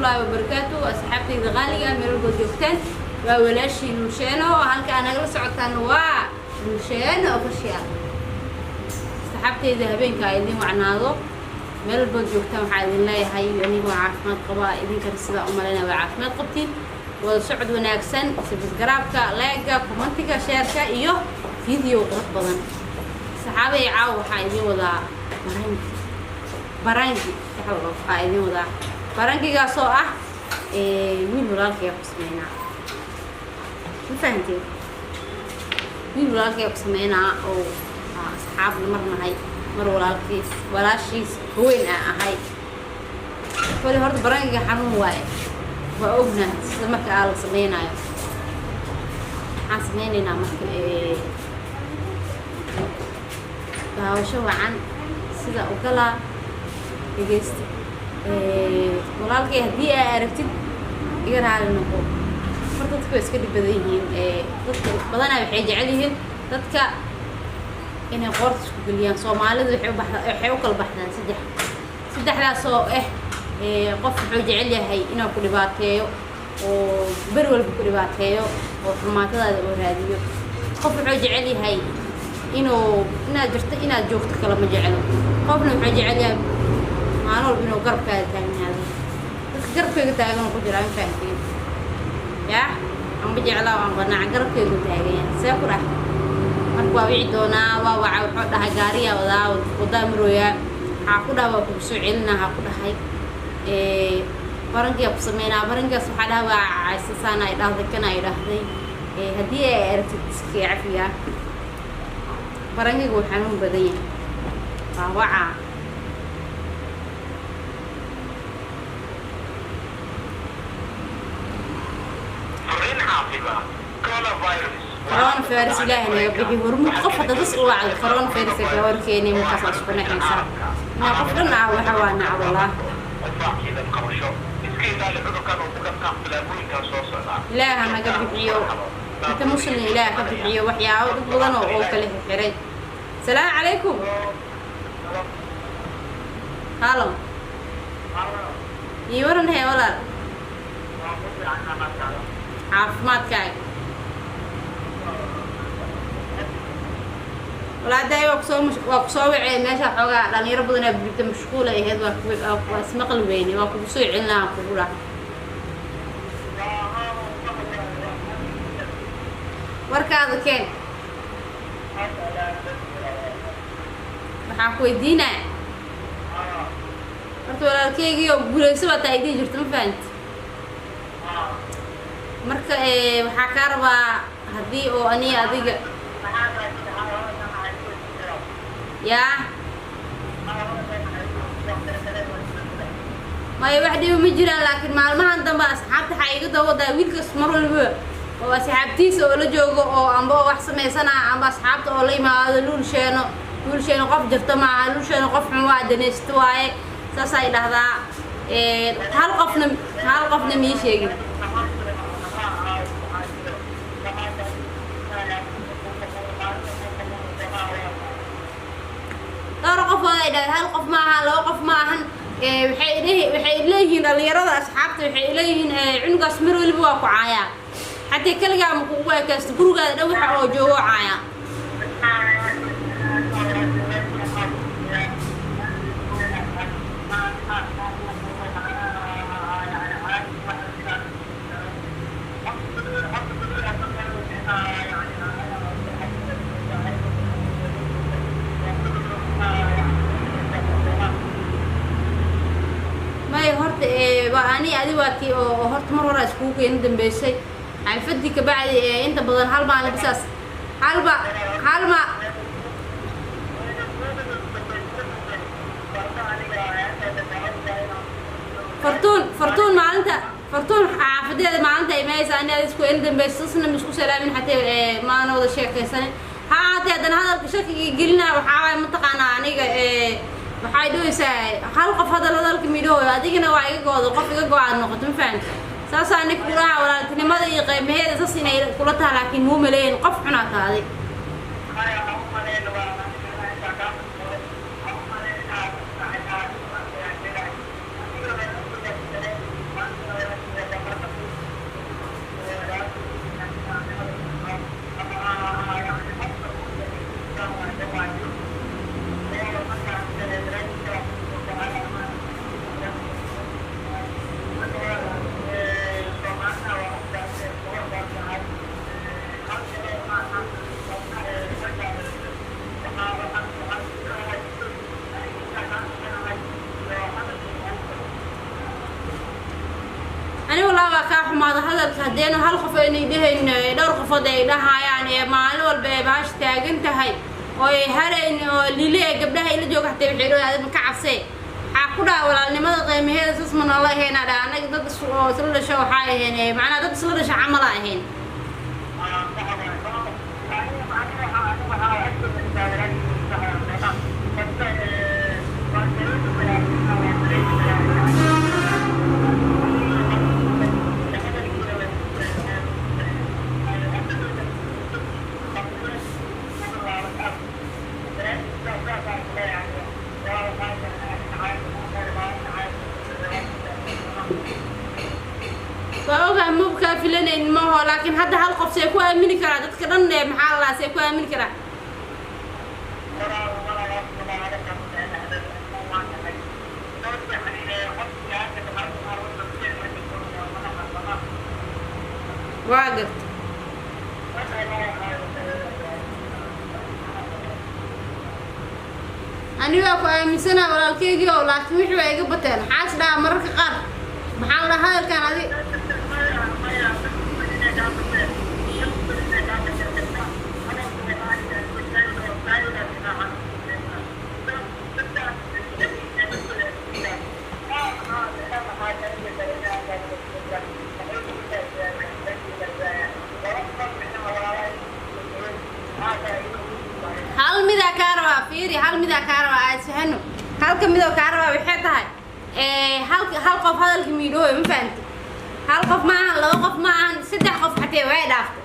الله وبركاته أصحابتي الغالية من البوديوكتان وولاشي لوشانو هالك أنا جلس عطان لوشانو أفشياء أصحابتي ذهبين كايدين وعناضو من البوديوكتان وحايدين لا هاي يعني وعافمات قبائل كرسلا أمرنا وعافمات قبتين وسعد وناكسن سبسكرايبك لايكا كومنتك شيركا إيوه فيديو قرب صحابي عاو حايدين ولا برانجي تحلو حايدين ولا برانجي قاسو مين ولالك يا قسمينا ما فهمتي مين ولالك يا قسمينا أو أصحاب المرنا هاي مر ولا شيء وين هاي كل هرد برانجي حنون واي وأبنا سمك على سمينا حاسميننا ممكن وشو عن سيدا وكلا يجست walaalkay hadii ay aragtid iga raali noqo marka dadku iska dibadeen dadka badan waxay jecel yihiin dadka inay qoorta isku galiyaan Soomaalidu waxay u kala baxdaan saddexdaas oo qof wuxuu jecel yahay inuu ku dhibaateeyo oo bar walba ku dhibaateeyo oo xumaatadaada oo raadiyo qof wuxuu jecel yahay inaad jirto inaad joogto kala ma jecelo qofna wuxuu jecel yahay maano inuu garabkaaga taagnaado dadka garabkayga taagan ku jira in fahantiin yaa aan bajeclaa aan banaa garabkayga taagan see ku dhax marka waa wici doonaa waa waxa wuxuu dhahay gaariya wadaa marooya waxa ku dhahay waa ku soo celinaa waxa ku dhahay barankiya ku sameynaa barankaas waxa dhahay waa caysasana ay dhahday kana ay dhahday hadii ay aragtid iska cafiya barankiga waxaan u badan yahay waa كورونا فيروس إلهي نجبيه ورمو قفة تسقوا على كورونا فيروس كوار كيني مكسر شكونه إنسان نقفنا وحوانا على الله لا أنا جبيه أنت مسلم لا جبيه وحياه وضنا وكله حرج السلام عليكم هلا يورن هي ولا عافماتك ولا داي وكسو وعي ماشا خوغا دلير بدنا بيبت مشغوله اهيد waa ismaqal weyni waa ku soo celinaa ku gura warkaada keen waxa ku weydiinaa horta walaalkaygi oo gureyso waa taayidii jirto ma fahanti marka waxa ka rabaa hadii oo ani adiga يا ما يوحدي ومجرى لكن مع المهن دم أصحابتي حقيقة ده ويلك اسمروا اللي هو أصحابتي سؤال جوجو أو عم بقى وحسن سنة عم أصحابته أولي ما لون شينو قف جفت مع لون شينو قف مواد نستوى ساساي لهذا هل قفنا ميشي دار قف هذا هل قف معها لو قف معهن waxay leeyihiin dhalinyarada asxaabta waxay leeyihiin cunugaas mar walba waa ku caaya حتى كل جام كوجا كاست كروجا ده وح أو جوا عيا ما يهرت وأني أدي وقتي هرت مرة أسبوع يندم بشيء عرفتك بعد أنت بدل هالبا على بساس هالبا فرتون مع أنت فرتون عفدي مع أنت إيمايس أنا أسكو يندم بس أصلا مش كسلامين حتى ما أنا وذا شيء كيسان هذا هذا الشيء قلنا وحاول منطقة أنا waxay doonaysaa hal qof hadalada midoo adigana waa iga goodo qof iga go'aan noqoto ma fahan saas aan ku raaca walaaltinimada iyo qiimaheeda saas inay kula tahay laakiin muu maleeyeen qof xuna taaday والله كاح ما هذا الكهدين وهالخف إني دهن دور خفض إيدها يعني معلول بباش تاجنت هاي وهرين اللي ليه قبلها إلى جوك حتى بحيرو هذا مكعسي حكودا ولا لماذا قيمة هذا اسم الله هنا ده أنا ضد صلوا شو حاي هنا معنا ضد صلوا شو عمله هنا فأوجه مو بكافلين إن ما هو لكن هذا هالقف سيكون أمين كرا تذكرن محل الله سيكون أمين كرا واجد أنا وياك من سنة ولا الكيجي ولا كمية وياك بتين حاس ده مرة كقار محل هذا كان هذه hal mida kaarwa fiiri hal mida kaarwa aad sahano halka mida kaarwa waxay tahay hal qof hadalka miidho ma fahanti hal qof ma aha laba qof ma aha saddex qof xatee way dhaaftay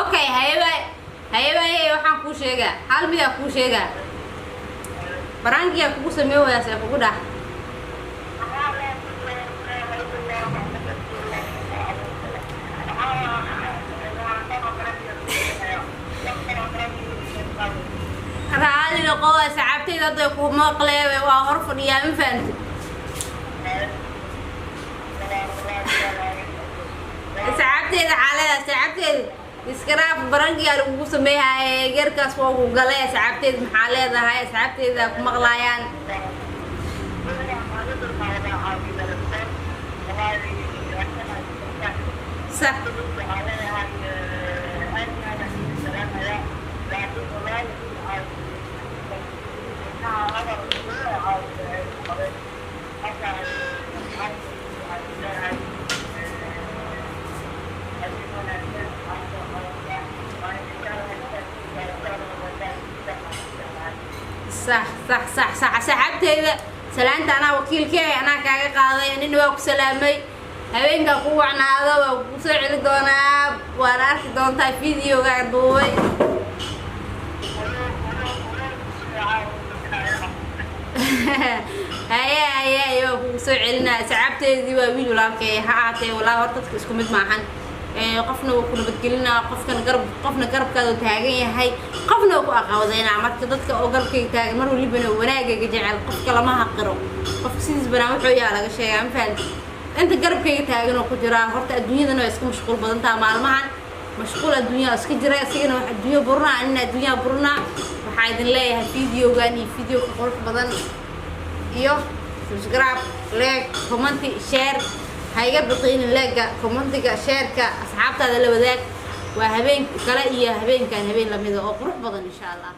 okay hayba waxaan ku sheegaa hal mid aan ku sheegaa barangiga kugu sameeyo se kugu dhax raali laqow saxaabtayda dad ku maqleey waa hor fadhiyaa ma fahanti saxaabtayda xaalada saxaabtayda iskaraaf barangiga lagu sameeyaa geerkaas waa ugu galay saxaabtayda maxaa leedahay saxaabtayda ku maqlaayaan صح صح سحبتي سلامت انا وكيلكي انا كاغا قاداي اني waa ku salaamay habeenka ku wacnaado waa ku soo celi doonaa waan arki doontaa fiidiyoga duubay هيا ku soo celinaa saxabteedii waa wiil walaalkay ha aatay walaa hor dadka isku mid maahan qofna uu ku nabadgelina qofna garabkaada taagan yahay qofna uu ku aqaawdayna marka dadka oo garabkayga taagan mar waliba wanaagayga jecel qofka lama haqiro qofka sidiis banaan wuxuu yahay laga sheegaa ma fahanti inta garabkayga taagan oo ku jira horta adduunyadana way iska mashquul badan tahay maalmahan mashquul adduunyada iska jira asigana wax adduunyo burna anna adduunya burna waxa idin leeyahay fiidiyogan iyo fiidiyo qurux badan iyo subscribe like comment share هاي قبل طين اللقة كومنتك شاركة أصحابتها ذا اللي وذاك وهبين كلا إياه هبين كان هبين لم يذوق روح بضن إن شاء الله.